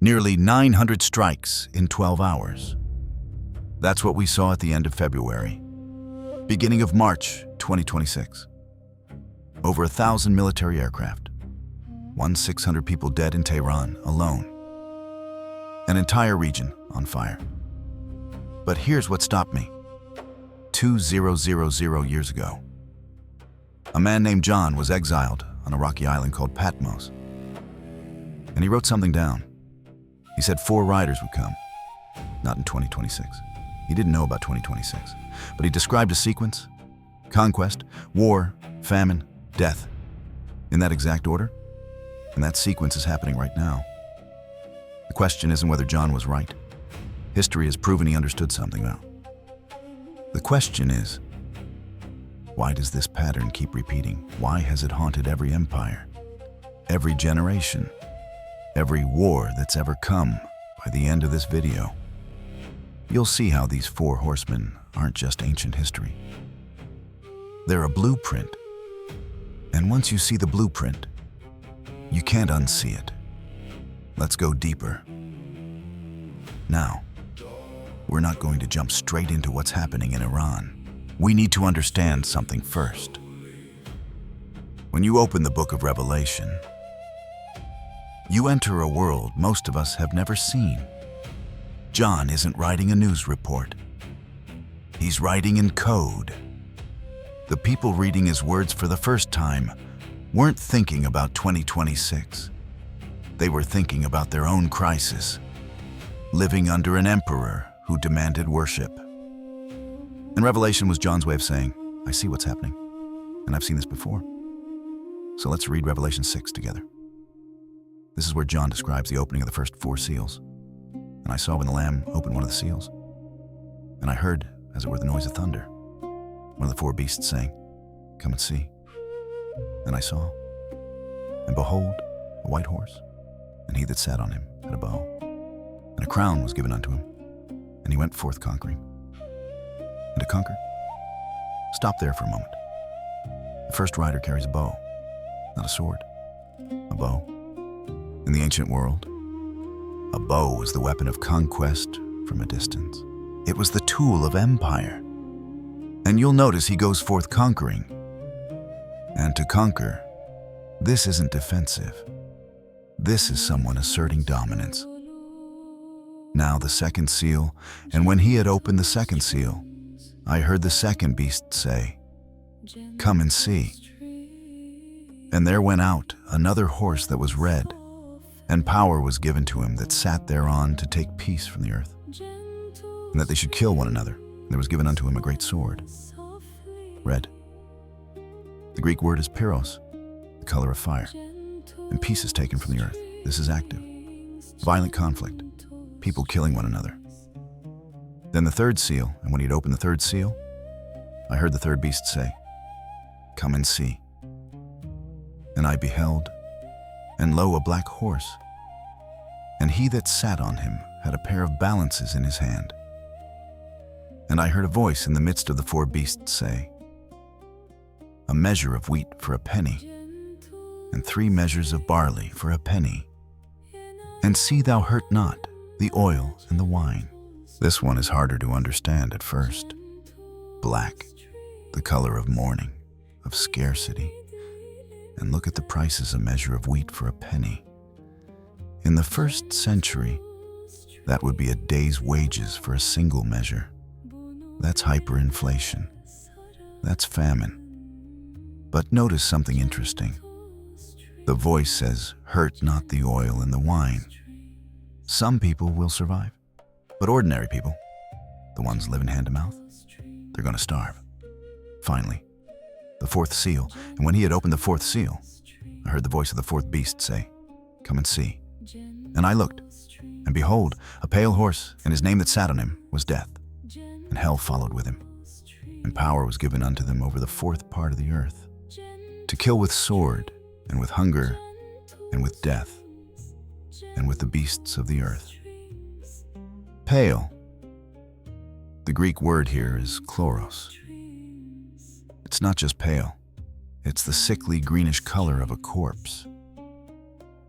Nearly 900 strikes in 12 hours. That's what we saw at the end of February. Beginning of March 2026. Over 1,000 military aircraft. 600 people dead in Tehran alone. An entire region on fire. But here's what stopped me. 2000 years ago, a man named John was exiled on a rocky island called Patmos. And he wrote something down. He said 4 riders would come, not in 2026. He didn't know about 2026, but he described a sequence: conquest, war, famine, death, in that exact order. And that sequence is happening right now. The question isn't whether John was right. History has proven he understood something now. The question is, why does this pattern keep repeating? Why has it haunted every empire, every generation, every war that's ever come? By the end of this video, you'll see how these 4 horsemen aren't just ancient history. They're a blueprint. And once you see the blueprint, you can't unsee it. Let's go deeper. Now, we're not going to jump straight into what's happening in Iran. We need to understand something first. When you open the book of Revelation, you enter a world most of us have never seen. John isn't writing a news report. He's writing in code. The people reading his words for the first time weren't thinking about 2026. They were thinking about their own crisis, living under an emperor who demanded worship. And Revelation was John's way of saying, I see what's happening, and I've seen this before. So let's read Revelation 6 together. This is where John describes the opening of the first 4 seals. And I saw when the Lamb opened one of the seals. And I heard, as it were, the noise of thunder. One of the 4 beasts saying, Come and see. And I saw, and behold, a white horse, and he that sat on him had a bow, and a crown was given unto him, and he went forth conquering. And to conquer? Stop there for a moment. The first rider carries a bow, not a sword, a bow. In the ancient world, a bow was the weapon of conquest from a distance. It was the tool of empire. And you'll notice he goes forth conquering. And to conquer, this isn't defensive. This is someone asserting dominance. Now the second seal, and when he had opened the second seal, I heard the second beast say, Come and see. And there went out another horse that was red, and power was given to him that sat thereon to take peace from the earth, and that they should kill one another. And there was given unto him a great sword, red. The Greek word is pyros, the color of fire, and peace is taken from the earth. This is active. Violent conflict, people killing one another. Then the third seal, and when he had opened the third seal, I heard the third beast say, Come and see. And I beheld, and lo, a black horse, and he that sat on him had a pair of balances in his hand. And I heard a voice in the midst of the 4 beasts say, A measure of wheat for a penny, and 3 measures of barley for a penny. And see thou hurt not the oil and the wine. This one is harder to understand at first. Black, the color of mourning, of scarcity. And look at the prices: a measure of wheat for a penny. In the 1st century, that would be a day's wages for a single measure. That's hyperinflation. That's famine. But notice something interesting. The voice says, Hurt not the oil and the wine. Some people will survive, but ordinary people, the ones living hand to mouth, they're going to starve. Finally, the 4th seal, and when he had opened the 4th seal, I heard the voice of the 4th beast say, Come and see. And I looked, and behold, a pale horse, and his name that sat on him was Death, and hell followed with him. And power was given unto them over the 4th part of the earth, to kill with sword, and with hunger, and with death, and with the beasts of the earth. Pale. The Greek word here is chloros. It's not just pale. It's the sickly greenish color of a corpse.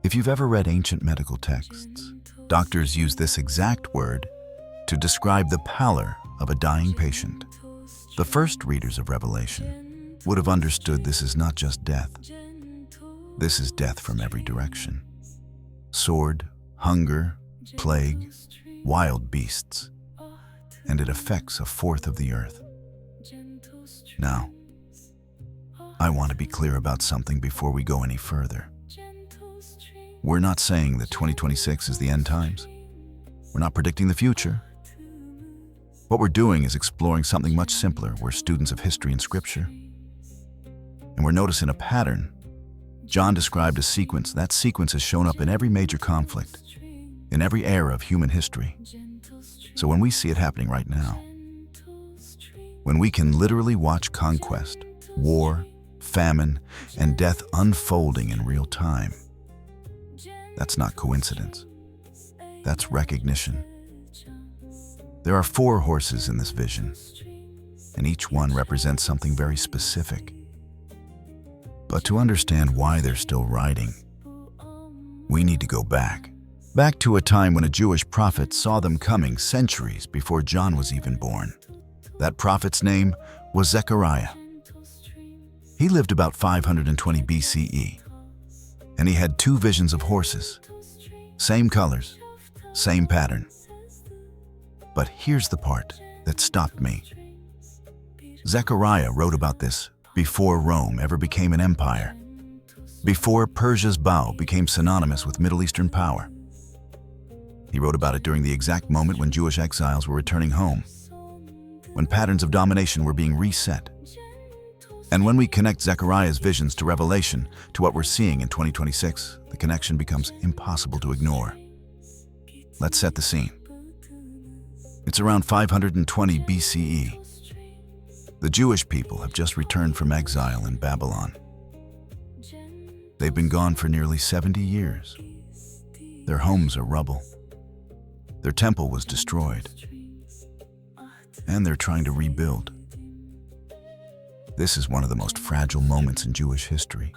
If you've ever read ancient medical texts, Doctors use this exact word to describe the pallor of a dying patient. The first readers of Revelation would have understood this is not just death. This is death from every direction. Sword, hunger, plague, wild beasts, and it affects a fourth of the earth. Now, I want to be clear about something before we go any further. We're not saying that 2026 is the end times. We're not predicting the future. What we're doing is exploring something much simpler. We're students of history and scripture. And we're noticing a pattern. John described a sequence. That sequence has shown up in every major conflict, in every era of human history. So when we see it happening right now, when we can literally watch conquest, war, famine, and death unfolding in real time, that's not coincidence. That's recognition. There are 4 horses in this vision, and each one represents something very specific. But to understand why they're still riding, we need to go back to a time when a Jewish prophet saw them coming centuries before John was even born. That prophet's name was Zechariah. He lived about 520 BCE, and he had 2 visions of horses, same colors, same pattern. But here's the part that stopped me. Zechariah wrote about this before Rome ever became an empire, before Persia's bow became synonymous with Middle Eastern power. He wrote about it during the exact moment when Jewish exiles were returning home, when patterns of domination were being reset. And when we connect Zechariah's visions to Revelation, to what we're seeing in 2026, the connection becomes impossible to ignore. Let's set the scene. It's around 520 BCE. The Jewish people have just returned from exile in Babylon. They've been gone for nearly 70 years. Their homes are rubble. Their temple was destroyed. And they're trying to rebuild. This is one of the most fragile moments in Jewish history.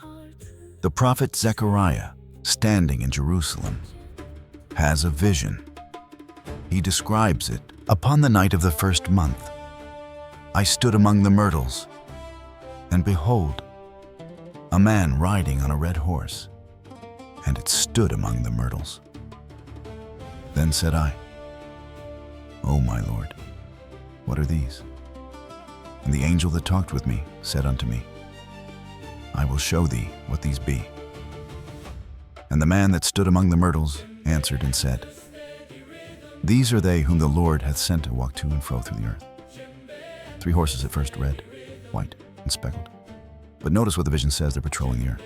The prophet Zechariah, standing in Jerusalem, has a vision. He describes it. Upon the night of the first month, I stood among the myrtles, and behold, a man riding on a red horse, and it stood among the myrtles. Then said I, O my Lord, what are these? And the angel that talked with me said unto me, I will show thee what these be. And the man that stood among the myrtles answered and said, These are they whom the Lord hath sent to walk to and fro through the earth. 3 horses at first, red, white, and speckled. But notice what the vision says: they're patrolling the earth.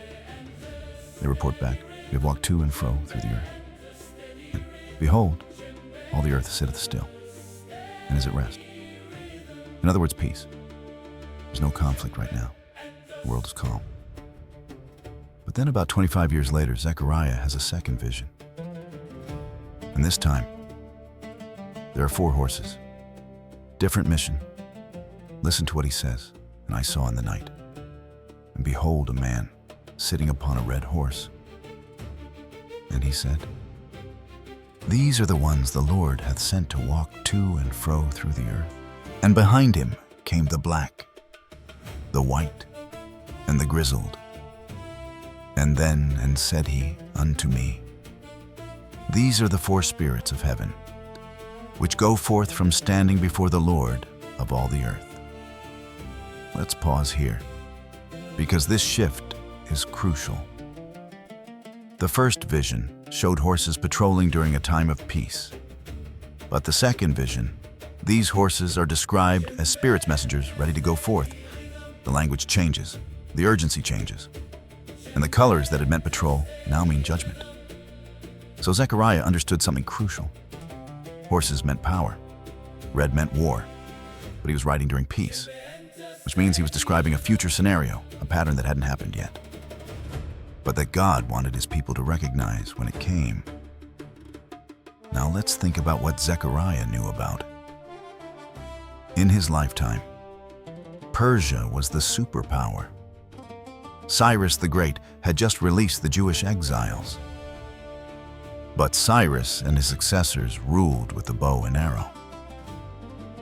They report back, We have walked to and fro through the earth. And behold, all the earth sitteth still, and is at rest. In other words, peace. There's no conflict right now. The world is calm. But then about 25 years later, Zechariah has a second vision. And this time, there are 4 horses. Different mission. Listen to what he says. And I saw in the night, and behold, a man sitting upon a red horse. And he said, These are the ones the Lord hath sent to walk to and fro through the earth. And behind him came the black, the white, and the grizzled. And then, and said he unto me, These are the 4 spirits of heaven, which go forth from standing before the Lord of all the earth. Let's pause here, because this shift is crucial. The first vision showed horses patrolling during a time of peace. But the second vision, these horses are described as spirits messengers ready to go forth. The language changes, the urgency changes, and the colors that had meant patrol now mean judgment. So Zechariah understood something crucial. Horses meant power, red meant war, but he was riding during peace, which means he was describing a future scenario, a pattern that hadn't happened yet, but that God wanted his people to recognize when it came. Now let's think about what Zechariah knew about. In his lifetime, Persia was the superpower. Cyrus the Great had just released the Jewish exiles. But Cyrus and his successors ruled with the bow and arrow.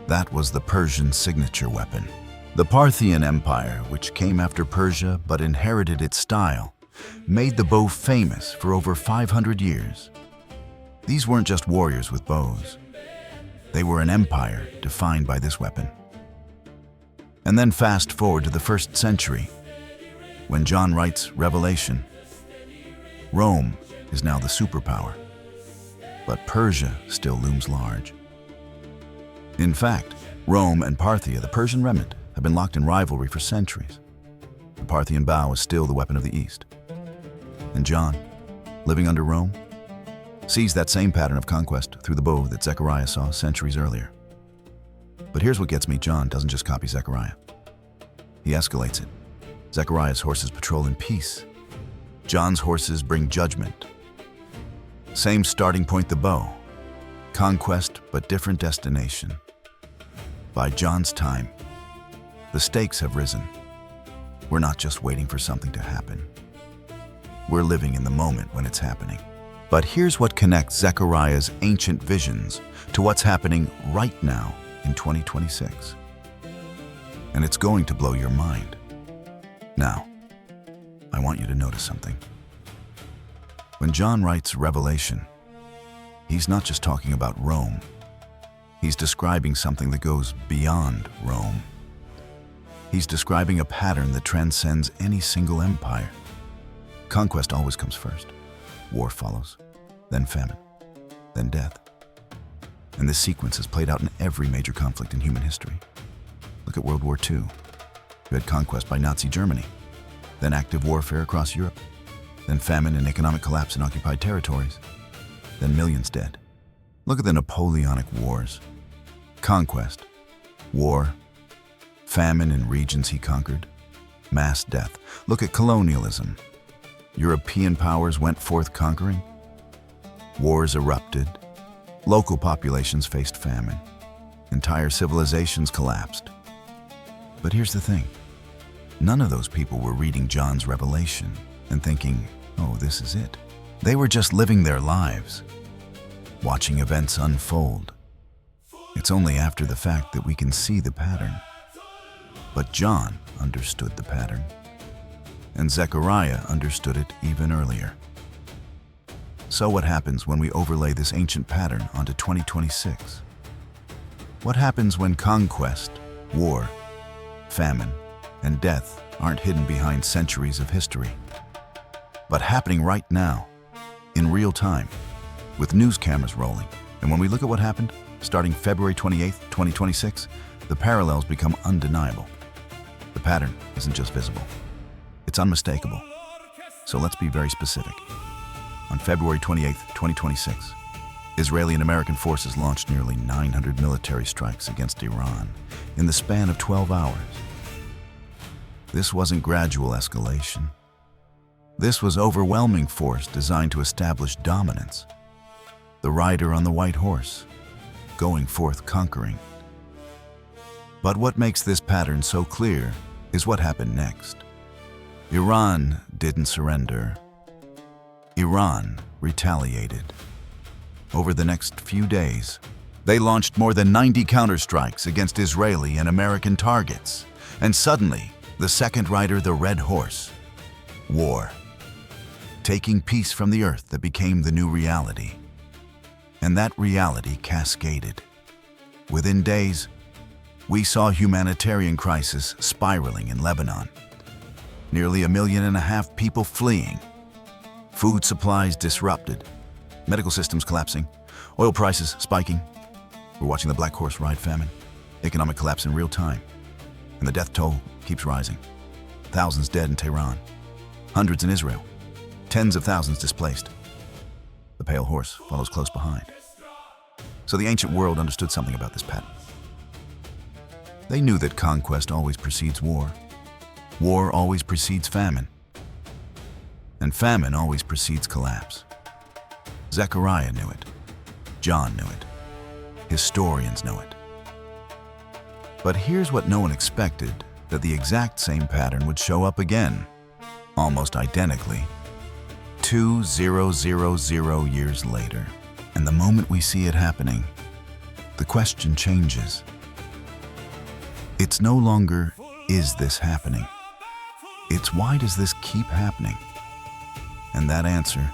That was the Persian signature weapon. The Parthian Empire, which came after Persia but inherited its style, made the bow famous for over 500 years. These weren't just warriors with bows. They were an empire defined by this weapon. And then fast forward to the 1st century, when John writes Revelation. Rome is now the superpower, but Persia still looms large. In fact, Rome and Parthia, the Persian remnant, have been locked in rivalry for centuries. The Parthian bow is still the weapon of the East. And John, living under Rome, sees that same pattern of conquest through the bow that Zechariah saw centuries earlier. But here's what gets me. John doesn't just copy Zechariah. He escalates it. Zechariah's horses patrol in peace. John's horses bring judgment. Same starting point, the bow. Conquest, but different destination. By John's time, the stakes have risen. We're not just waiting for something to happen. We're living in the moment when it's happening. But here's what connects Zechariah's ancient visions to what's happening right now in 2026. And it's going to blow your mind. Now, I want you to notice something. When John writes Revelation, he's not just talking about Rome. He's describing something that goes beyond Rome. He's describing a pattern that transcends any single empire. Conquest always comes first. War follows, then famine, then death. And this sequence is played out in every major conflict in human history. Look at World War II. You had conquest by Nazi Germany, then active warfare across Europe, then famine and economic collapse in occupied territories, then millions dead. Look at the Napoleonic Wars. Conquest, war, famine in regions he conquered, mass death. Look at colonialism. European powers went forth conquering. Wars erupted. Local populations faced famine. Entire civilizations collapsed. But here's the thing. None of those people were reading John's Revelation and thinking, oh, this is it. They were just living their lives, watching events unfold. It's only after the fact that we can see the pattern. But John understood the pattern, and Zechariah understood it even earlier. So what happens when we overlay this ancient pattern onto 2026? What happens when conquest, war, famine, and death aren't hidden behind centuries of history, but happening right now, in real time, with news cameras rolling? And when we look at what happened, starting February 28th, 2026, the parallels become undeniable. The pattern isn't just visible, it's unmistakable. So let's be very specific. On February 28th, 2026, Israeli and American forces launched nearly 900 military strikes against Iran in the span of 12 hours. This wasn't gradual escalation. This was overwhelming force designed to establish dominance. The rider on the white horse, going forth conquering. But what makes this pattern so clear is what happened next. Iran didn't surrender. Iran retaliated. Over the next few days, they launched more than 90 counterstrikes against Israeli and American targets. And suddenly, the second rider, the red horse, war, taking peace from the earth that became the new reality. And that reality cascaded. Within days, we saw humanitarian crisis spiraling in Lebanon. Nearly 1.5 million people fleeing. Food supplies disrupted. Medical systems collapsing. Oil prices spiking. We're watching the black horse ride famine. Economic collapse in real time. And the death toll keeps rising. Thousands dead in Tehran. Hundreds in Israel. Tens of thousands displaced. The pale horse follows close behind. So the ancient world understood something about this pattern. They knew that conquest always precedes war. War always precedes famine. And famine always precedes collapse. Zechariah knew it. John knew it. Historians know it. But here's what no one expected, that the exact same pattern would show up again, almost identically, 2000 years later. And the moment we see it happening, the question changes. It's no longer, is this happening? It's, why does this keep happening? And that answer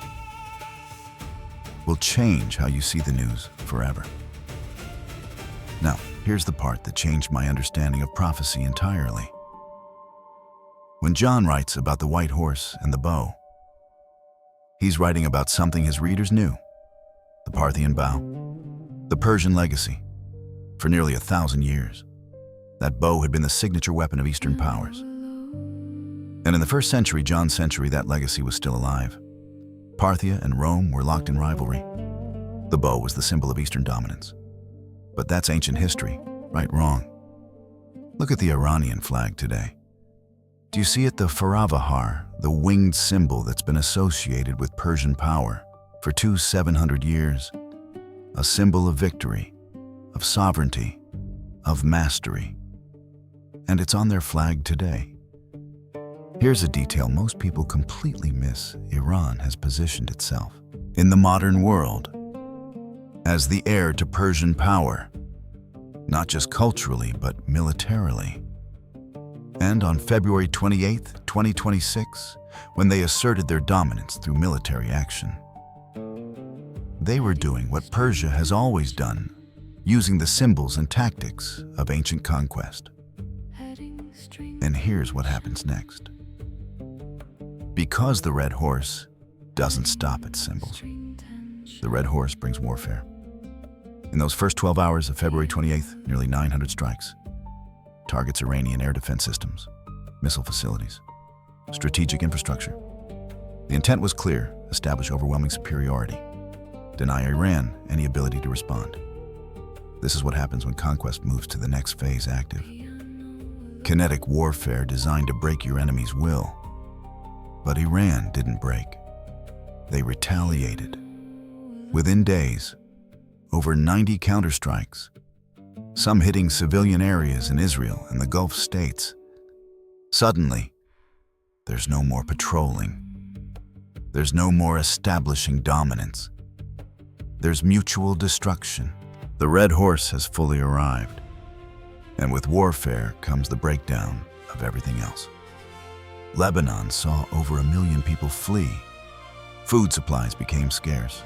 will change how you see the news forever. Now, here's the part that changed my understanding of prophecy entirely. When John writes about the white horse and the bow, he's writing about something his readers knew: the Parthian bow, the Persian legacy. For nearly 1,000 years, that bow had been the signature weapon of Eastern powers. And in the first century, John's century, that legacy was still alive. Parthia and Rome were locked in rivalry. The bow was the symbol of Eastern dominance. But that's ancient history, right? Wrong. Look at the Iranian flag today. Do you see it? The Faravahar, the winged symbol that's been associated with Persian power for 700 years. A symbol of victory, of sovereignty, of mastery. And it's on their flag today. Here's a detail most people completely miss. Iran has positioned itself in the modern world as the heir to Persian power, not just culturally, but militarily. And on February 28, 2026, when they asserted their dominance through military action, they were doing what Persia has always done, using the symbols and tactics of ancient conquest. And here's what happens next. Because the red horse doesn't stop at symbols, the red horse brings warfare. In those first 12 hours of February 28th, nearly 900 strikes. Targets Iranian air defense systems, missile facilities, strategic infrastructure. The intent was clear: establish overwhelming superiority, deny Iran any ability to respond. This is what happens when conquest moves to the next phase: active. Kinetic warfare designed to break your enemy's will. But Iran didn't break. They retaliated. Within days, over 90 counterstrikes, some hitting civilian areas in Israel and the Gulf states. Suddenly, there's no more patrolling. There's no more establishing dominance. There's mutual destruction. The red horse has fully arrived. And with warfare comes the breakdown of everything else. Lebanon saw over 1 million people flee. Food supplies became scarce.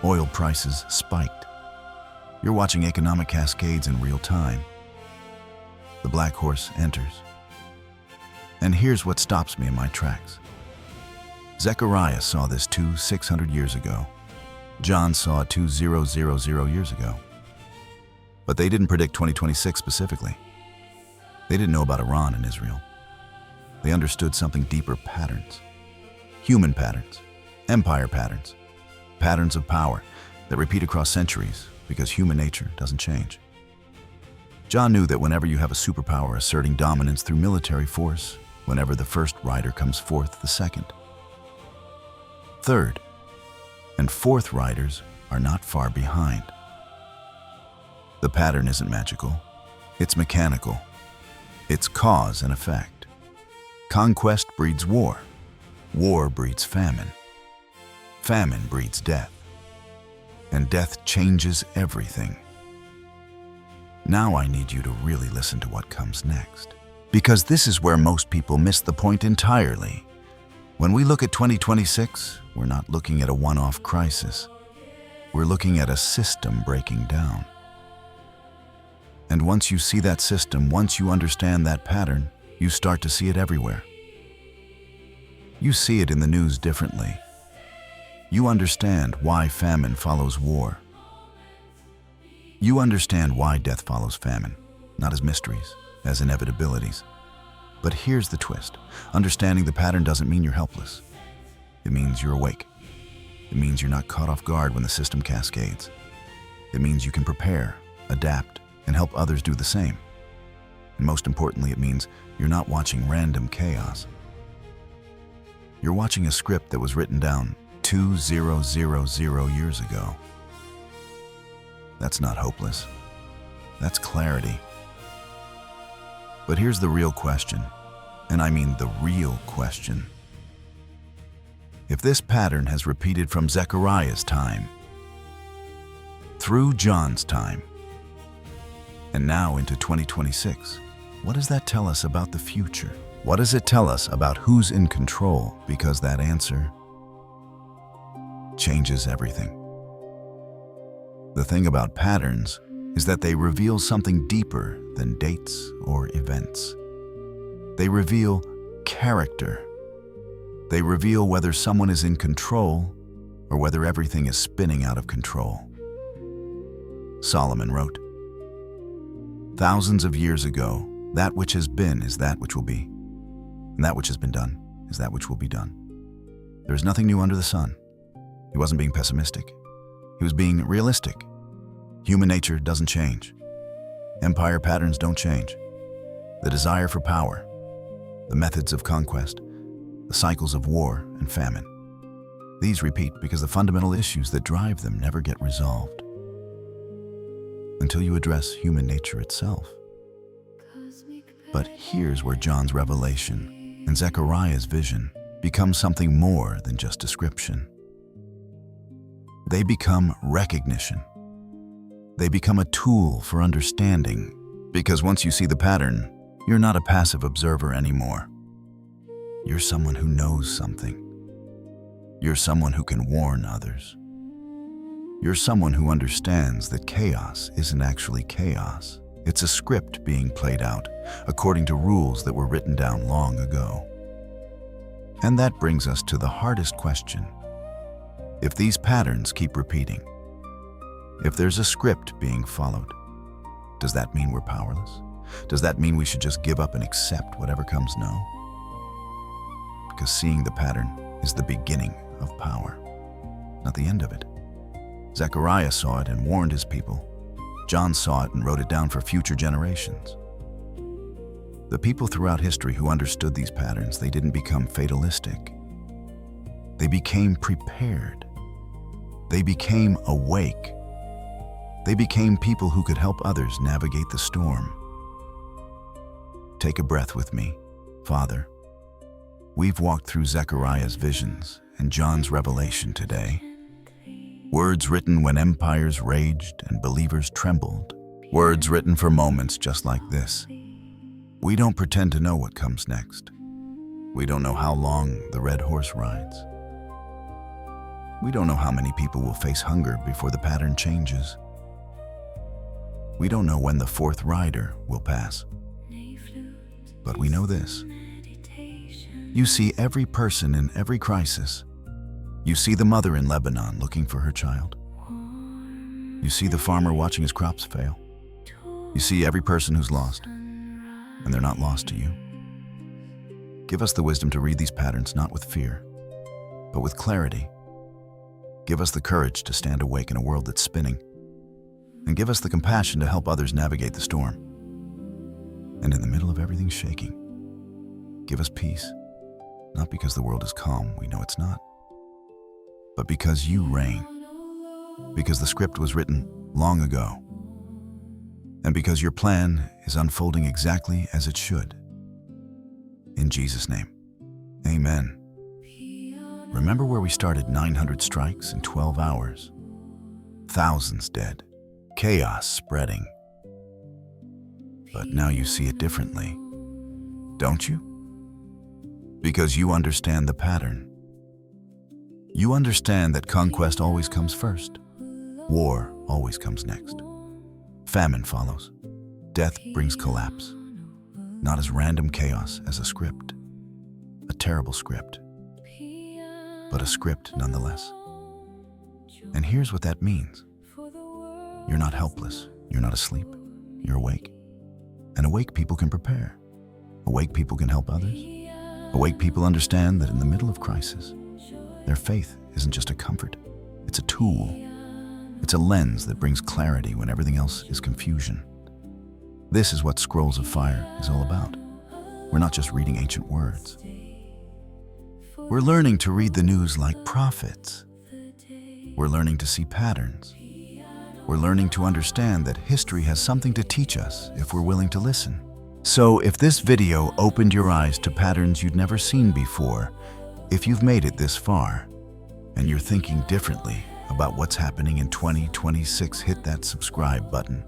Oil prices spiked. You're watching economic cascades in real time. The black horse enters. And here's what stops me in my tracks. Zechariah saw this 600 years ago. John saw it 2000 years ago. But they didn't predict 2026 specifically. They didn't know about Iran and Israel. They understood something deeper: patterns. Human patterns, empire patterns, patterns of power that repeat across centuries because human nature doesn't change. John knew that whenever you have a superpower asserting dominance through military force, whenever the first rider comes forth, the second, third, and fourth riders are not far behind. The pattern isn't magical, it's mechanical. It's cause and effect. Conquest breeds war. War breeds famine. Famine breeds death. And death changes everything. Now I need you to really listen to what comes next, because this is where most people miss the point entirely. When we look at 2026, we're not looking at a one-off crisis. We're looking at a system breaking down. And once you see that system, once you understand that pattern, you start to see it everywhere. You see it in the news differently. You understand why famine follows war. You understand why death follows famine, not as mysteries, as inevitabilities. But here's the twist. Understanding the pattern doesn't mean you're helpless. It means you're awake. It means you're not caught off guard when the system cascades. It means you can prepare, adapt, and help others do the same. And most importantly, it means you're not watching random chaos. You're watching a script that was written down 2000 years ago. That's not hopeless. That's clarity. But here's the real question, and I mean the real question. If this pattern has repeated from Zechariah's time, through John's time, and now into 2026, what does that tell us about the future? What does it tell us about who's in control? Because that answer changes everything. The thing about patterns is that they reveal something deeper than dates or events. They reveal character. They reveal whether someone is in control or whether everything is spinning out of control. Solomon wrote, "Thousands of years ago, that which has been is that which will be, and that which has been done is that which will be done." There is nothing new under the sun. He wasn't being pessimistic. He was being realistic. Human nature doesn't change. Empire patterns don't change. The desire for power, the methods of conquest, the cycles of war and famine, these repeat because the fundamental issues that drive them never get resolved until you address human nature itself. But here's where John's revelation and Zechariah's vision become something more than just description. They become recognition. They become a tool for understanding, because once you see the pattern, you're not a passive observer anymore. You're someone who knows something. You're someone who can warn others. You're someone who understands that chaos isn't actually chaos. It's a script being played out according to rules that were written down long ago. And that brings us to the hardest question. If these patterns keep repeating, if there's a script being followed, does that mean we're powerless? Does that mean we should just give up and accept whatever comes now? Because seeing the pattern is the beginning of power, not the end of it. Zechariah saw it and warned his people. John saw it and wrote it down for future generations. The people throughout history who understood these patterns, they didn't become fatalistic. They became prepared. They became awake. They became people who could help others navigate the storm. Take a breath with me. Father, we've walked through Zechariah's visions and John's revelation today. Words written when empires raged and believers trembled. Words written for moments just like this. We don't pretend to know what comes next. We don't know how long the red horse rides. We don't know how many people will face hunger before the pattern changes. We don't know when the fourth rider will pass. But we know this. You see every person in every crisis. You see the mother in Lebanon looking for her child. You see the farmer watching his crops fail. You see every person who's lost, and they're not lost to you. Give us the wisdom to read these patterns not with fear, but with clarity. Give us the courage to stand awake in a world that's spinning, and give us the compassion to help others navigate the storm. And in the middle of everything shaking, give us peace, not because the world is calm, we know it's not, but because you reign, because the script was written long ago, and because your plan is unfolding exactly as it should. In Jesus' name, amen. Remember where we started? 900 strikes in 12 hours, thousands dead, chaos spreading. But now you see it differently, don't you? Because you understand the pattern. You understand that conquest always comes first. War always comes next. Famine follows. Death brings collapse. Not as random chaos as a script. A terrible script. But a script nonetheless. And here's what that means. You're not helpless. You're not asleep. You're awake. And awake people can prepare. Awake people can help others. Awake people understand that in the middle of crisis, their faith isn't just a comfort, it's a tool. It's a lens that brings clarity when everything else is confusion. This is what Scrolls of Fire is all about. We're not just reading ancient words. We're learning to read the news like prophets. We're learning to see patterns. We're learning to understand that history has something to teach us if we're willing to listen. So if this video opened your eyes to patterns you'd never seen before, If you've made it this far, and you're thinking differently about what's happening in 2026, hit that subscribe button.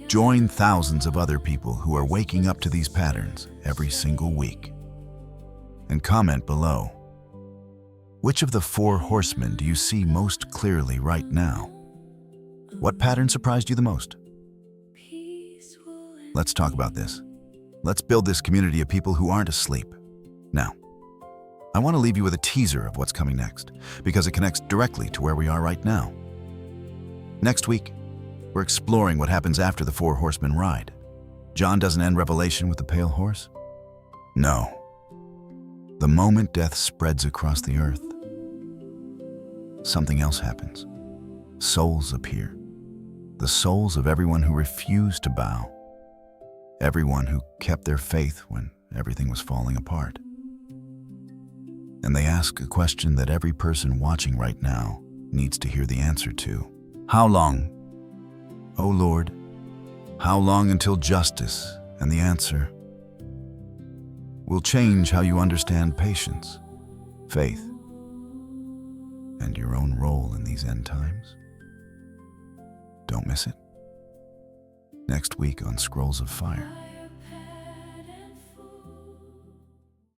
Join thousands of other people who are waking up to these patterns every single week. And comment below. Which of the four horsemen do you see most clearly right now? What pattern surprised you the most? Let's talk about this. Let's build this community of people who aren't asleep. Now, I want to leave you with a teaser of what's coming next, because it connects directly to where we are right now. Next week, we're exploring what happens after the Four Horsemen ride. John doesn't end Revelation with the pale horse. No. The moment death spreads across the earth, something else happens. Souls appear. The souls of everyone who refused to bow. Everyone who kept their faith when everything was falling apart. And they ask a question that every person watching right now needs to hear the answer to. How long, O Lord? How long until justice? And the answer will change how you understand patience, faith, and your own role in these end times. Don't miss it. Next week on Scrolls of Fire.